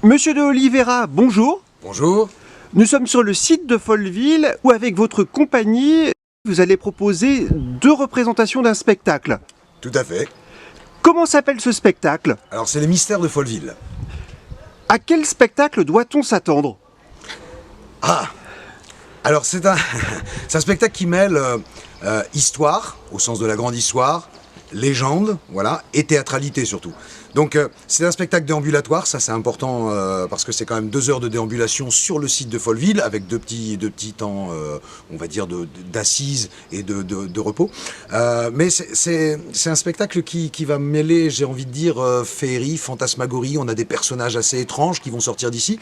Monsieur de Oliveira, bonjour. Bonjour. Nous sommes sur le site de Folleville où avec votre compagnie, vous allez proposer 2 représentations d'un spectacle. Tout à fait. Comment s'appelle ce spectacle? Alors c'est les mystères de Folleville. À quel spectacle doit-on s'attendre? Alors c'est un, c'est un spectacle qui mêle histoire, au sens de la grande histoire, légende, voilà, et théâtralité surtout. Donc c'est un spectacle déambulatoire, ça c'est important parce que c'est quand même 2 heures de déambulation sur le site de Folleville avec deux petits temps, on va dire, d'assises et de repos. Mais c'est un spectacle qui va mêler, j'ai envie de dire, féerie, fantasmagorie. On a des personnages assez étranges qui vont sortir d'ici.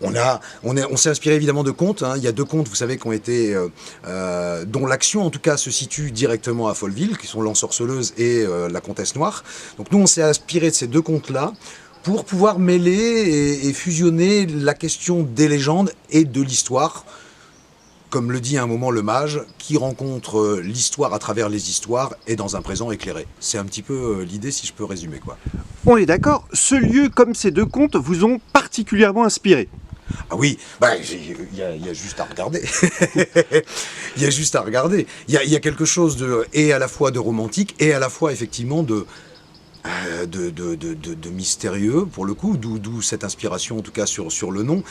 On s'est inspiré évidemment de contes. Hein. Il y a 2 contes, vous savez, qui ont été, dont l'action en tout cas se situe directement à Folleville, qui sont l'ensorceleuse et la comtesse noire. Donc nous, on s'est inspiré de ces 2 contes-là pour pouvoir mêler et fusionner la question des légendes et de l'histoire. Comme le dit à un moment le mage, qui rencontre l'histoire à travers les histoires et dans un présent éclairé. C'est un petit peu l'idée, si je peux résumer, quoi. On est d'accord, ce lieu comme ces 2 contes vous ont particulièrement inspiré. Ah oui, bah, il y a juste à regarder. Il y a juste à regarder. Il y a quelque chose et à la fois de romantique et à la fois effectivement de mystérieux pour le coup, d'où cette inspiration en tout cas sur le nom.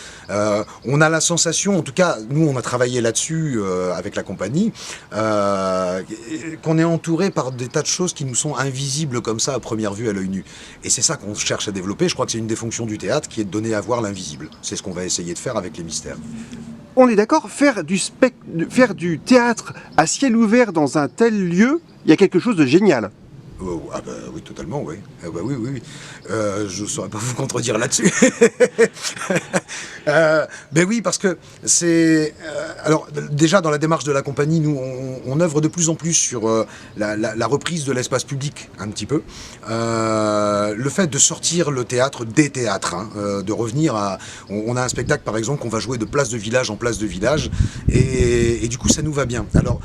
On a la sensation, en tout cas nous on a travaillé là-dessus avec la compagnie, qu'on est entouré par des tas de choses qui nous sont invisibles comme ça à première vue à l'œil nu. Et c'est ça qu'on cherche à développer. Je crois que c'est une des fonctions du théâtre qui est de donner à voir l'invisible. C'est ce qu'on va essayer de faire avec les mystères. On est d'accord, faire du théâtre à ciel ouvert dans un tel lieu, il y a quelque chose de génial. Ah bah oui, totalement, oui. Ah bah oui. Je ne saurais pas vous contredire là-dessus. Ben oui, parce que c'est... alors déjà, dans la démarche de la compagnie, nous, on œuvre de plus en plus sur la reprise de l'espace public, un petit peu. Le fait de sortir le théâtre des théâtres, hein, de revenir à... On a un spectacle, par exemple, qu'on va jouer de place de village en place de village, et du coup, ça nous va bien. Alors,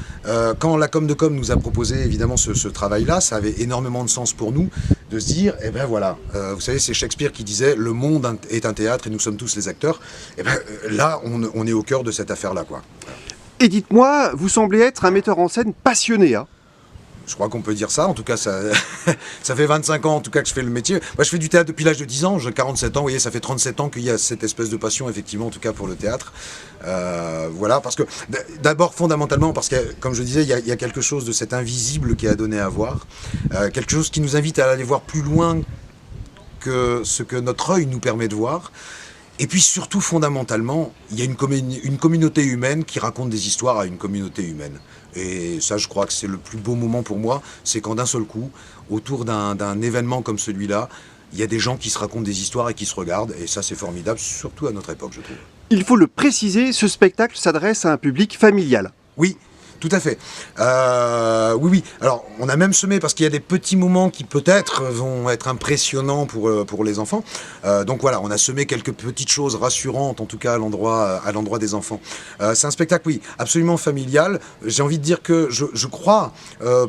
quand la com de com nous a proposé, évidemment, ce travail-là, ça avait énormément de sens pour nous de se dire, eh ben voilà, vous savez, c'est Shakespeare qui disait, le monde est un théâtre et nous sommes tous les acteurs. Eh ben là, on est au cœur de cette affaire-là, quoi. Et dites-moi, vous semblez être un metteur en scène passionné, hein? Je crois qu'on peut dire ça, en tout cas ça, ça fait 25 ans en tout cas que je fais le métier. Moi je fais du théâtre depuis l'âge de 10 ans, j'ai 47 ans, vous voyez, ça fait 37 ans qu'il y a cette espèce de passion effectivement en tout cas pour le théâtre. Voilà, parce que d'abord fondamentalement, parce que comme je disais, il y a quelque chose de cet invisible qui est à donner à voir, quelque chose qui nous invite à aller voir plus loin que ce que notre œil nous permet de voir. Et puis surtout, fondamentalement, il y a une communauté humaine qui raconte des histoires à une communauté humaine. Et ça, je crois que c'est le plus beau moment pour moi, c'est quand d'un seul coup, autour d'un événement comme celui-là, il y a des gens qui se racontent des histoires et qui se regardent. Et ça, c'est formidable, surtout à notre époque, je trouve. Il faut le préciser, ce spectacle s'adresse à un public familial. Oui. Tout à fait. Oui. Alors, on a même semé, parce qu'il y a des petits moments qui peut-être vont être impressionnants pour les enfants. Donc voilà, on a semé quelques petites choses rassurantes, en tout cas à l'endroit des enfants. C'est un spectacle, oui, absolument familial. J'ai envie de dire que je crois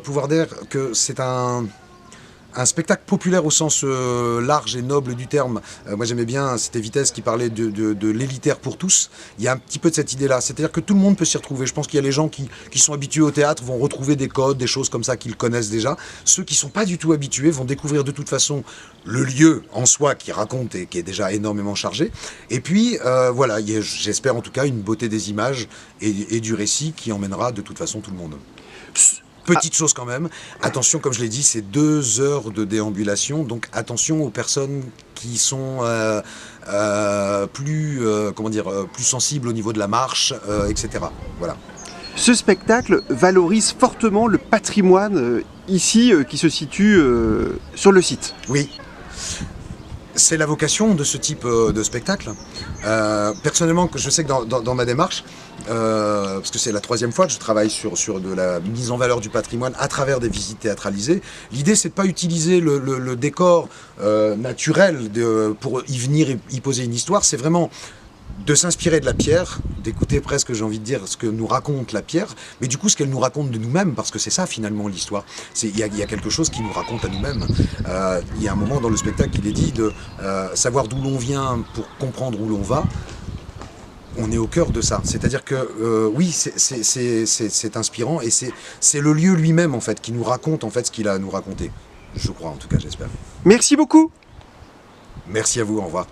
pouvoir dire que c'est un spectacle populaire au sens large et noble du terme. Moi j'aimais bien, c'était Vitesse qui parlait de l'élitaire pour tous. Il y a un petit peu de cette idée-là, c'est-à-dire que tout le monde peut s'y retrouver. Je pense qu'il y a les gens qui sont habitués au théâtre vont retrouver des codes, des choses comme ça qu'ils connaissent déjà. Ceux qui ne sont pas du tout habitués vont découvrir de toute façon le lieu en soi qui raconte et qui est déjà énormément chargé. Et puis voilà, j'espère en tout cas une beauté des images et du récit qui emmènera de toute façon tout le monde. Petite chose quand même, attention, comme je l'ai dit, c'est 2 heures de déambulation, donc attention aux personnes qui sont plus sensibles au niveau de la marche, etc. Voilà. Ce spectacle valorise fortement le patrimoine ici qui se situe sur le site. Oui. C'est la vocation de ce type de spectacle. Personnellement, je sais que dans ma démarche, parce que c'est la 3e fois que je travaille sur de la mise en valeur du patrimoine à travers des visites théâtralisées, l'idée c'est de pas utiliser le décor naturel pour y venir y poser une histoire, c'est vraiment de s'inspirer de la pierre, d'écouter presque, j'ai envie de dire, ce que nous raconte la pierre, mais du coup ce qu'elle nous raconte de nous-mêmes, parce que c'est ça finalement l'histoire. Il y a quelque chose qui nous raconte à nous-mêmes. Il y a un moment dans le spectacle, il est dit de savoir d'où l'on vient pour comprendre où l'on va. On est au cœur de ça. C'est-à-dire que oui, c'est inspirant et c'est le lieu lui-même en fait qui nous raconte en fait ce qu'il a à nous raconter. Je crois en tout cas, j'espère. Merci beaucoup. Merci à vous, au revoir.